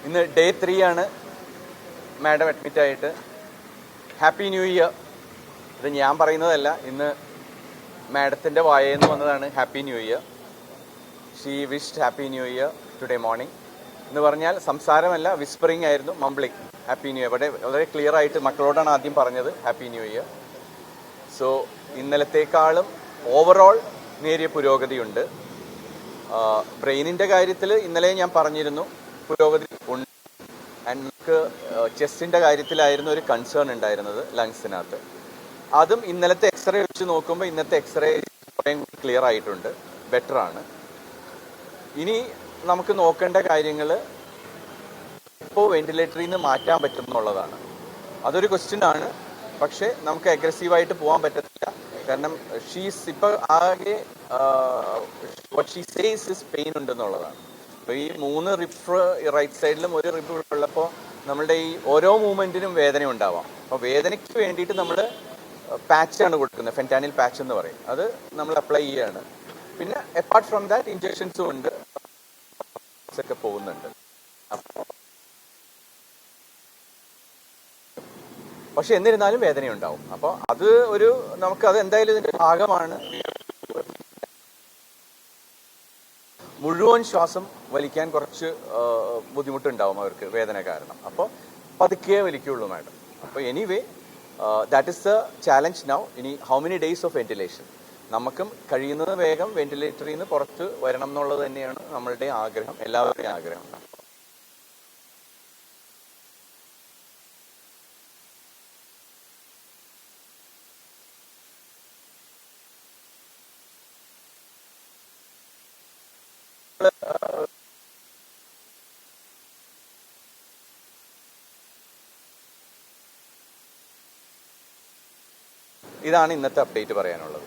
ഇന്ന് ഡേ 3 ആണ് മാഡം അഡ്മിറ്റായിട്ട്. Happy new year. ഇത് ഞാൻ പറയുന്നതല്ല, ഇന്ന് മാഡത്തിൻ്റെ വായന്ന് വന്നതാണ് happy new year. She wished happy new year today morning. എന്ന് പറഞ്ഞാൽ സംസാരമല്ല, വിസ്പറിംഗ് ആയിരുന്നു, മംബ്ലിംഗ്. ഹാപ്പി ന്യൂ ഇയർ വളരെ ക്ലിയർ ആയിട്ട് മക്കളോടാണ് ആദ്യം പറഞ്ഞത് ഹാപ്പി ന്യൂ ഇയർ. സോ ഇന്നലത്തേക്കാളും ഓവറോൾ നേരിയ പുരോഗതിയുണ്ട്. ബ്രെയിനിൻ്റെ കാര്യത്തിൽ ഇന്നലെ ഞാൻ പറഞ്ഞിരുന്നു പുരോഗതി ഉണ്ട്. ആൻഡ് നമുക്ക് ചെസ്റ്റിൻ്റെ കാര്യത്തിലായിരുന്നു ഒരു കൺസേൺ ഉണ്ടായിരുന്നത്, ലങ്സിനകത്ത്. അതും ഇന്നലത്തെ എക്സ്റേ വെച്ച് നോക്കുമ്പോൾ ഇന്നത്തെ എക്സ്റേ കുറേ കൂടി ക്ലിയർ ആയിട്ടുണ്ട്, ബെറ്ററാണ്. ഇനി നമുക്ക് നോക്കേണ്ട കാര്യങ്ങൾ ഇപ്പോൾ വെന്റിലേറ്ററിൽ നിന്ന് മാറ്റാൻ പറ്റുമെന്നുള്ളതാണ്. അതൊരു ക്വസ്റ്റ്യനാണ്. പക്ഷേ നമുക്ക് അഗ്രസീവായിട്ട് പോകാൻ പറ്റത്തില്ല. കാരണം ഷീസ് ഇപ്പോൾ ആകെ what she says is pain ഉണ്ടെന്നുള്ളതാണ്. അപ്പോൾ ഈ 3 റിബ് റൈറ്റ് സൈഡിലും ഒരു റിബ് ഉള്ളപ്പോൾ നമ്മളുടെ ഈ ഓരോ മൂവ്മെൻറ്റിനും വേദന ഉണ്ടാവാം. അപ്പോൾ വേദനയ്ക്ക് വേണ്ടിയിട്ട് നമ്മൾ പാച്ചാണ് കൊടുക്കുന്നത്, ഫെൻറ്റാനിൽ പാച്ച് എന്ന് പറയും. അത് നമ്മൾ അപ്ലൈ ചെയ്യുകയാണ്. പിന്നെ അപ്പാർട്ട് ഫ്രം ദാറ്റ് ഇഞ്ചക്ഷൻസും ഉണ്ട്, ഒക്കെ പോകുന്നുണ്ട്. പക്ഷെ എന്നിരുന്നാലും വേദനയുണ്ടാവും. അപ്പോൾ അത് നമുക്കത് എന്തായാലും ഇതിൻ്റെ ഭാഗമാണ്. മുഴുവൻ ശ്വാസം വലിക്കാൻ കുറച്ച് ബുദ്ധിമുട്ടുണ്ടാവും അവർക്ക്, വേദന കാരണം. അപ്പോൾ പതുക്കെ വലിക്കുള്ളൂ മാഡം. അപ്പോൾ anyway that is the challenge now. ഇനി how many days of ventilation? നമുക്കും കഴിയുന്നത് വേഗം വെന്റിലേറ്ററിൽ നിന്ന് പുറത്ത് വരണം എന്നുള്ളത് തന്നെയാണ് നമ്മളുടെ ആഗ്രഹം, എല്ലാവരുടെയും ആഗ്രഹം. ഇതാണ് ഇന്നത്തെ അപ്ഡേറ്റ് പറയാനുള്ളത്.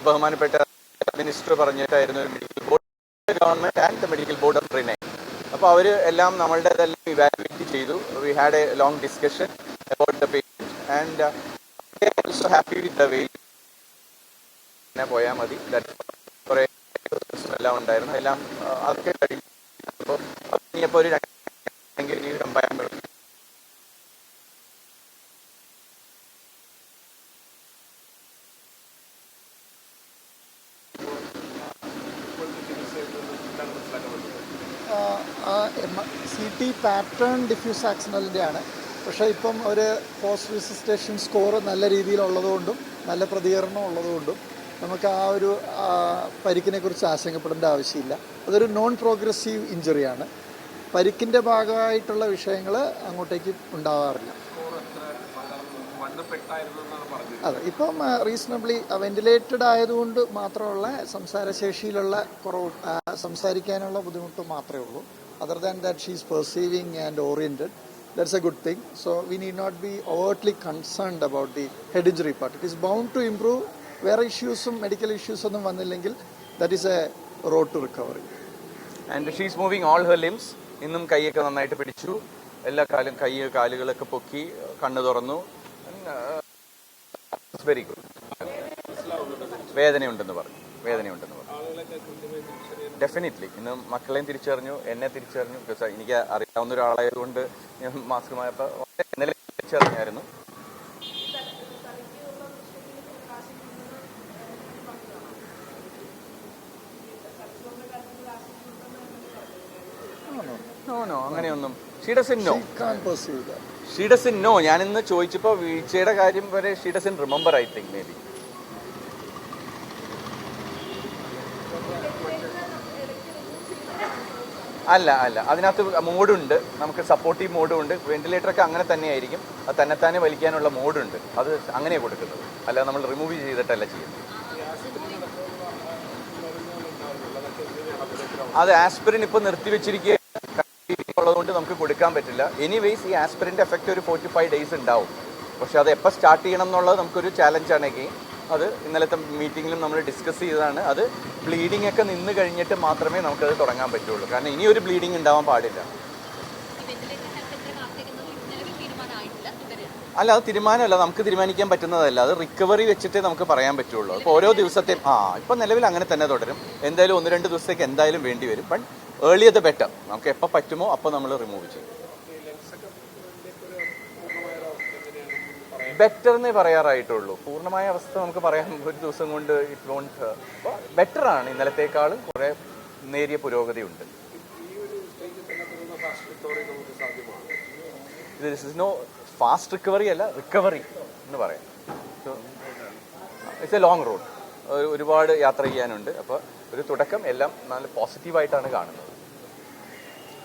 ബഹുമാനപ്പെട്ട മിനിസ്റ്റർ പറഞ്ഞിട്ടായിരുന്നു medical board, government and the medical board of ട്രിനെ. അപ്പോൾ അവർ എല്ലാം നമ്മളുടേതെല്ലാം ഇവാലുവേറ്റ് ചെയ്തു. We had a long discussion about the patient and also happy with the way. പോയാൽ മതി. കുറേ എല്ലാം ഉണ്ടായിരുന്നു, എല്ലാം അതൊക്കെ കഴിഞ്ഞു. അപ്പോൾ ഇനിയിപ്പോൾ ഒരു കമ്പാൻ പറ്റും. CT പാറ്റേൺ ഡിഫ്യൂസ് ആക്സിഡൻറ്റിൻ്റെ ആണ്. പക്ഷേ ഇപ്പം ഒരു പോസ്റ്റ് റെസിസ്റ്റേഷൻ സ്കോർ നല്ല രീതിയിലുള്ളതുകൊണ്ടും നല്ല പ്രതികരണം ഉള്ളതുകൊണ്ടും നമുക്ക് ആ ഒരു പരിക്കിനെ കുറിച്ച് ആശങ്കപ്പെടേണ്ട ആവശ്യമില്ല. അതൊരു നോൺ പ്രോഗ്രസീവ് ഇഞ്ചുറിയാണ്. പരിക്കിൻ്റെ ഭാഗമായിട്ടുള്ള വിഷയങ്ങൾ അങ്ങോട്ടേക്ക് ഉണ്ടാവാറില്ല. അതെ, ഇപ്പം റീസണബിളി വെന്റിലേറ്റഡ് ആയതുകൊണ്ട് മാത്രമുള്ള സംസാരശേഷിയിലുള്ള കുറവ്, സംസാരിക്കാനുള്ള ബുദ്ധിമുട്ട് മാത്രമേ ഉള്ളൂ. Other than that she is perceiving and oriented. That's a good thing. So we need not be overtly concerned about the head injury part. It is bound to improve. Where issues, medical issues ഒന്നും വന്നില്ലെങ്കിൽ that is a road to recovery. And she is moving all her limbs. ഇന്നും കൈയൊക്കെ നന്നായിട്ട് പിടിച്ചു, എല്ലാ കാലുകളൊക്കെ പൊക്കി, കണ്ണ് തുറന്നു. Very good. വേദനയുണ്ടെന്ന് പറഞ്ഞു. ഡെഫിനറ്റ്ലി ഇന്ന് മക്കളെയും തിരിച്ചറിഞ്ഞു, എന്നെ തിരിച്ചറിഞ്ഞു. എനിക്ക് അറിയാവുന്ന ഒരാളായതുകൊണ്ട് ഞാൻ മാസ്ക് മായപ്പോൾ ഇന്നലെ തിരിച്ചറിഞ്ഞായിരുന്നു. നോ അങ്ങനെയൊന്നും ഷീ ഡസൻ നോ. ഞാനിന്ന് ചോദിച്ചപ്പോൾ വീഴ്ചയുടെ കാര്യം വരെ she doesn't remember. I think may be അല്ല അതിനകത്ത് മോഡുണ്ട്, നമുക്ക് സപ്പോർട്ടീവ് മോഡും ഉണ്ട്. വെന്റിലേറ്ററൊക്കെ അങ്ങനെ തന്നെയായിരിക്കും, അത് തന്നെത്താനെ വലിക്കാനുള്ള മോഡുണ്ട്. അത് അങ്ങനെയാണ് കൊടുക്കുന്നത്, അല്ല നമ്മൾ റിമൂവ് ചെയ്തിട്ടല്ല ചെയ്യുന്നത്. അത് ആസ്പിരിൻ ഇപ്പോൾ നിർത്തിവെച്ചിരിക്കുക ഉള്ളതുകൊണ്ട് നമുക്ക് കൊടുക്കാൻ പറ്റില്ല. എനിവേയ്സ് ഈ ആസ്പിരിൻ്റെ എഫക്റ്റ് ഒരു 45 days ഉണ്ടാവും. പക്ഷെ അത് എപ്പോൾ സ്റ്റാർട്ട് ചെയ്യണം എന്നുള്ളത് നമുക്കൊരു ചാലഞ്ചാണ്. അത് ഇന്നലത്തെ മീറ്റിങ്ങിലും നമ്മൾ ഡിസ്കസ് ചെയ്തതാണ്. അത് ബ്ലീഡിംഗ് ഒക്കെ നിന്ന് കഴിഞ്ഞിട്ട് മാത്രമേ നമുക്കത് തുടങ്ങാൻ പറ്റുള്ളൂ. കാരണം ഇനിയൊരു ബ്ലീഡിംഗ് ഉണ്ടാവാൻ പാടില്ല. അല്ല അത് തീരുമാനമല്ല, നമുക്ക് തീരുമാനിക്കാൻ പറ്റുന്നതല്ല. അത് റിക്കവറി വെച്ചിട്ടേ നമുക്ക് പറയാൻ പറ്റുള്ളൂ. അപ്പോൾ ഓരോ ദിവസത്തെയും ഇപ്പം നിലവിൽ അങ്ങനെ തന്നെ തുടരും. എന്തായാലും 1-2 ദിവസത്തേക്ക് എന്തായാലും വേണ്ടി വരും. But earlier the better. നമുക്ക് എപ്പോൾ പറ്റുമോ അപ്പോൾ നമ്മൾ റിമൂവ് ചെയ്യും. ബെറ്റർ എന്നേ പറയാറായിട്ടുള്ളൂ. പൂർണ്ണമായ അവസ്ഥ നമുക്ക് പറയാൻ ഒരു ദിവസം കൊണ്ട് ഇറ്റ് വോണ്ട്. അപ്പോൾ ബെറ്ററാണ്, ഇന്നലത്തേക്കാളും കുറേ നേരിയ പുരോഗതി ഉണ്ട്. This is no fast recovery അല്ല, റിക്കവറി എന്ന് പറയാം. ഇറ്റ്സ് എ ലോങ് റോഡ്, ഒരുപാട് യാത്ര ചെയ്യാനുണ്ട്. അപ്പോൾ ഒരു തുടക്കം എല്ലാം നല്ല പോസിറ്റീവായിട്ടാണ് കാണുന്നത്.